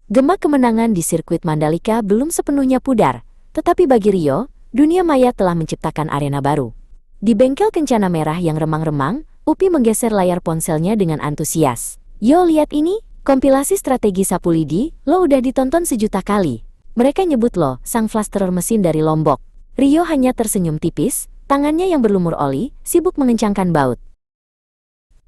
Gema kemenangan di sirkuit Mandalika belum sepenuhnya pudar, tetapi bagi Rio, dunia maya telah menciptakan arena baru. Di bengkel kencana merah yang remang-remang, Upi menggeser layar ponselnya dengan antusias. "Yo, lihat ini, kompilasi strategi sapu lidi, lo udah ditonton sejuta kali. Mereka nyebut lo sang flasterer mesin dari Lombok." Rio hanya tersenyum tipis, tangannya yang berlumur oli, sibuk mengencangkan baut.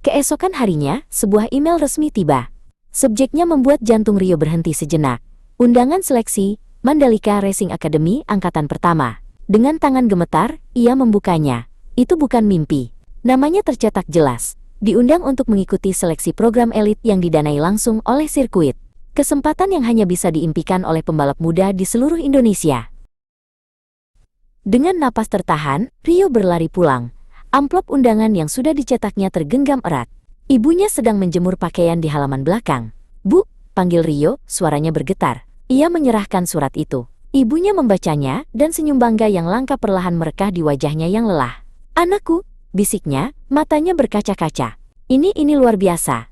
Keesokan harinya, sebuah email resmi tiba. Subjeknya membuat jantung Rio berhenti sejenak. Undangan seleksi, Mandalika Racing Academy Angkatan Pertama. Dengan tangan gemetar, ia membukanya. Itu bukan mimpi. Namanya tercetak jelas. Diundang untuk mengikuti seleksi program elit yang didanai langsung oleh sirkuit. Kesempatan yang hanya bisa diimpikan oleh pembalap muda di seluruh Indonesia. Dengan napas tertahan, Rio berlari pulang. Amplop undangan yang sudah dicetaknya tergenggam erat. Ibunya sedang menjemur pakaian di halaman belakang. "Bu," panggil Rio, suaranya bergetar. Ia menyerahkan surat itu. Ibunya membacanya, dan senyum bangga yang langka perlahan merekah di wajahnya yang lelah. "Anakku," bisiknya, matanya berkaca-kaca. Ini luar biasa."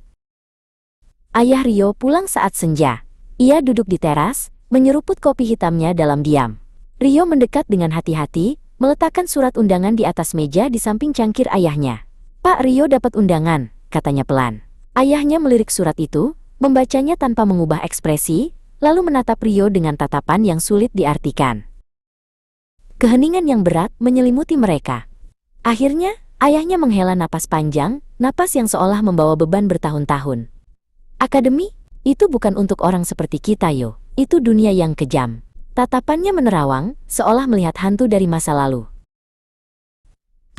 Ayah Rio pulang saat senja. Ia duduk di teras, menyeruput kopi hitamnya dalam diam. Rio mendekat dengan hati-hati, meletakkan surat undangan di atas meja di samping cangkir ayahnya. "Pak, Rio dapat undangan," katanya pelan. Ayahnya melirik surat itu, membacanya tanpa mengubah ekspresi, lalu menatap Rio dengan tatapan yang sulit diartikan. Keheningan yang berat menyelimuti mereka. Akhirnya, ayahnya menghela napas panjang, napas yang seolah membawa beban bertahun-tahun. "Akademi? Itu bukan untuk orang seperti kita, Yo. Itu dunia yang kejam." Tatapannya menerawang, seolah melihat hantu dari masa lalu.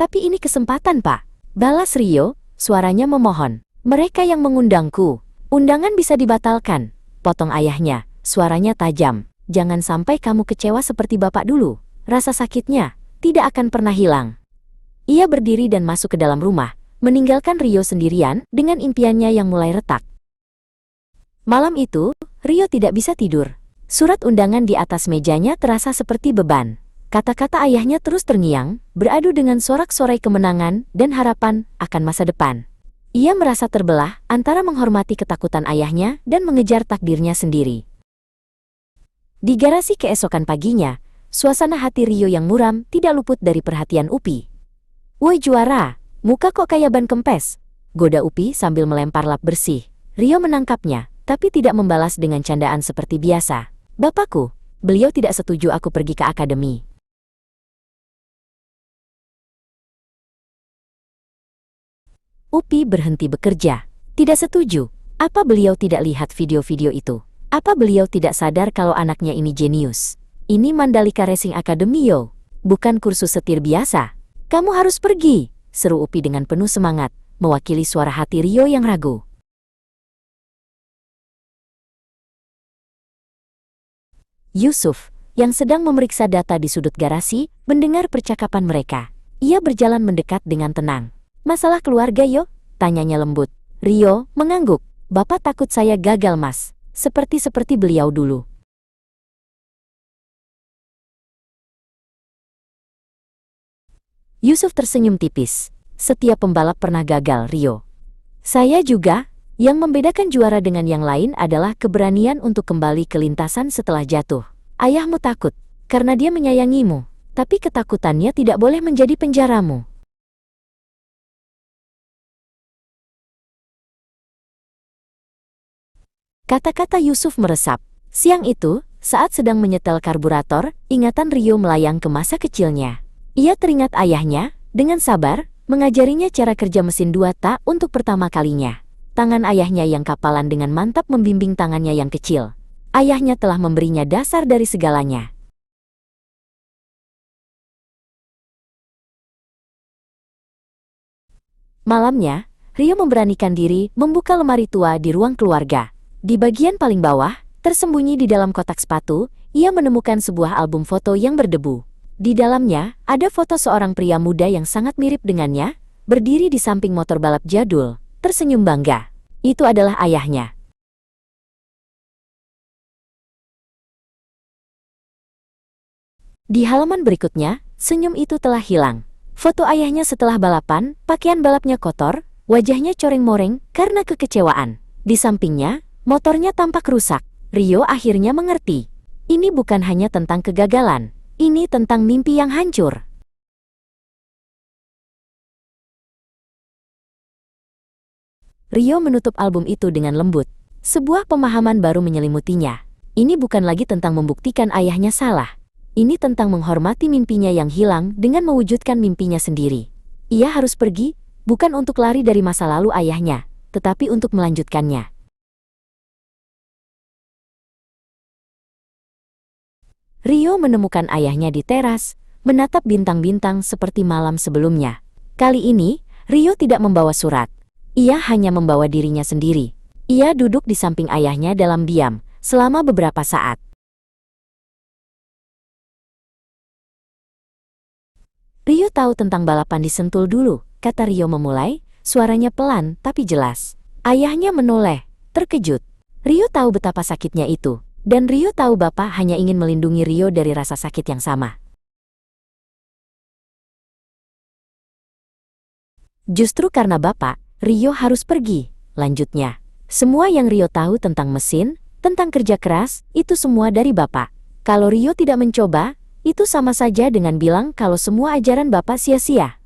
"Tapi ini kesempatan, Pak," balas Rio. Suaranya memohon. "Mereka yang mengundangku. Undangan bisa dibatalkan," potong ayahnya. Suaranya tajam. "Jangan sampai kamu kecewa seperti bapak dulu. Rasa sakitnya tidak akan pernah hilang." Ia berdiri dan masuk ke dalam rumah, meninggalkan Rio sendirian dengan impiannya yang mulai retak. Malam itu, Rio tidak bisa tidur. Surat undangan di atas mejanya terasa seperti beban. Kata-kata ayahnya terus terngiang, beradu dengan sorak-sorai kemenangan dan harapan akan masa depan. Ia merasa terbelah antara menghormati ketakutan ayahnya dan mengejar takdirnya sendiri. Di garasi keesokan paginya, suasana hati Rio yang muram tidak luput dari perhatian Upi. "Woi juara, muka kok kayak ban kempes?" goda Upi sambil melempar lap bersih. Rio menangkapnya, tapi tidak membalas dengan candaan seperti biasa. "Bapakku, beliau tidak setuju aku pergi ke akademi." Upi berhenti bekerja. Tidak setuju. Apa beliau tidak lihat video-video itu? Apa beliau tidak sadar kalau anaknya ini jenius? "Ini Mandalika Racing Academy, Yo. Bukan kursus setir biasa. Kamu harus pergi," seru Upi dengan penuh semangat, mewakili suara hati Rio yang ragu. Yusuf, yang sedang memeriksa data di sudut garasi, mendengar percakapan mereka. Ia berjalan mendekat dengan tenang. "Masalah keluarga, Yo?" tanyanya lembut. Rio mengangguk. "Bapak takut saya gagal, Mas. Seperti beliau dulu." Yusuf tersenyum tipis. "Setiap pembalap pernah gagal, Rio. Saya juga. Yang membedakan juara dengan yang lain adalah keberanian untuk kembali ke lintasan setelah jatuh. Ayahmu takut karena dia menyayangimu, tapi ketakutannya tidak boleh menjadi penjaramu." Kata-kata Yusuf meresap. Siang itu, saat sedang menyetel karburator, ingatan Rio melayang ke masa kecilnya. Ia teringat ayahnya, dengan sabar, mengajarinya cara kerja mesin 2 tak untuk pertama kalinya. Tangan ayahnya yang kapalan dengan mantap membimbing tangannya yang kecil. Ayahnya telah memberinya dasar dari segalanya. Malamnya, Rio memberanikan diri membuka lemari tua di ruang keluarga. Di bagian paling bawah, tersembunyi di dalam kotak sepatu, ia menemukan sebuah album foto yang berdebu. Di dalamnya, ada foto seorang pria muda yang sangat mirip dengannya, berdiri di samping motor balap jadul, tersenyum bangga. Itu adalah ayahnya. Di halaman berikutnya, senyum itu telah hilang. Foto ayahnya setelah balapan, pakaian balapnya kotor, wajahnya coreng-moreng karena kekecewaan. Di sampingnya, motornya tampak rusak. Rio akhirnya mengerti. Ini bukan hanya tentang kegagalan, ini tentang mimpi yang hancur. Rio menutup album itu dengan lembut. Sebuah pemahaman baru menyelimutinya. Ini bukan lagi tentang membuktikan ayahnya salah. Ini tentang menghormati mimpinya yang hilang dengan mewujudkan mimpinya sendiri. Ia harus pergi, bukan untuk lari dari masa lalu ayahnya, tetapi untuk melanjutkannya. Rio menemukan ayahnya di teras, menatap bintang-bintang seperti malam sebelumnya. Kali ini, Rio tidak membawa surat. Ia hanya membawa dirinya sendiri. Ia duduk di samping ayahnya dalam diam, selama beberapa saat. Rio tahu tentang balapan di Sentul dulu, kata Rio memulai, suaranya pelan tapi jelas. Ayahnya menoleh, terkejut. Rio tahu betapa sakitnya itu, dan Rio tahu Bapak hanya ingin melindungi Rio dari rasa sakit yang sama. Justru karena Bapak, Rio harus pergi, lanjutnya. Semua yang Rio tahu tentang mesin, tentang kerja keras, itu semua dari Bapak. Kalau Rio tidak mencoba, itu sama saja dengan bilang kalau semua ajaran Bapak sia-sia.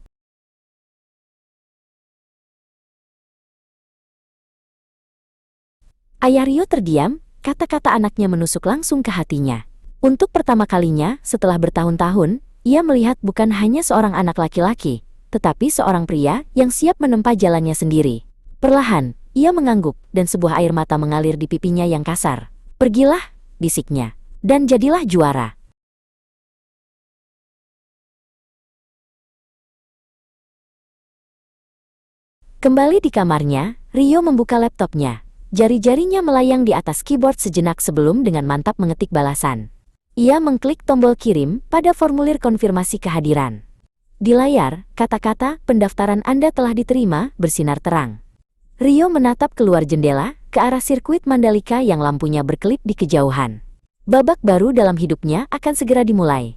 Ayah Rio terdiam, kata-kata anaknya menusuk langsung ke hatinya. Untuk pertama kalinya, setelah bertahun-tahun, ia melihat bukan hanya seorang anak laki-laki, tetapi seorang pria yang siap menempa jalannya sendiri. Perlahan, ia mengangguk, dan sebuah air mata mengalir di pipinya yang kasar. Pergilah, bisiknya, dan jadilah juara. Kembali di kamarnya, Rio membuka laptopnya. Jari-jarinya melayang di atas keyboard sejenak sebelum dengan mantap mengetik balasan. Ia mengklik tombol kirim pada formulir konfirmasi kehadiran. Di layar, kata-kata pendaftaran Anda telah diterima bersinar terang. Rio menatap keluar jendela ke arah sirkuit Mandalika yang lampunya berkelip di kejauhan. Babak baru dalam hidupnya akan segera dimulai.